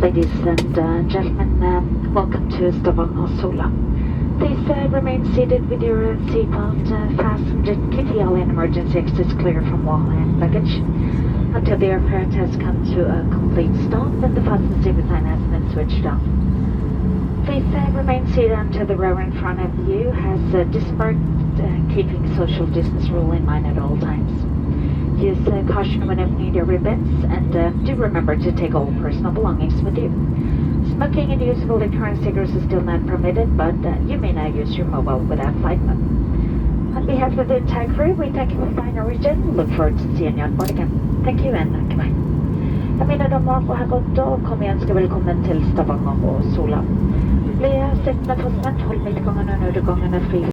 Ladies and gentlemen, welcome to Stavanger, Oslo. Please remain seated with your seatbelt fastened and keep the alley and emergency exits clear from wall and luggage until the aircraft has come to a complete stop and the fasten safety sign has been switched off. Please remain seated until the row in front of you has disembarked, keeping social distance rule in mind at all times. Use caution when opening your ribbons, and do remember to take all personal belongings with you. Smoking and use of electronic cigarettes is still not permitted, but you may now use your mobile without flight mode. On behalf of the entire crew, we thank you for flying Norwegian. Look forward to seeing you on board again. Thank you and goodbye. Mine damer og herrer, da kommer jeg ønske velkommen til Stavanger og Sola. Bli sittende fastspent, hold midtgangen og nødgangen er fri.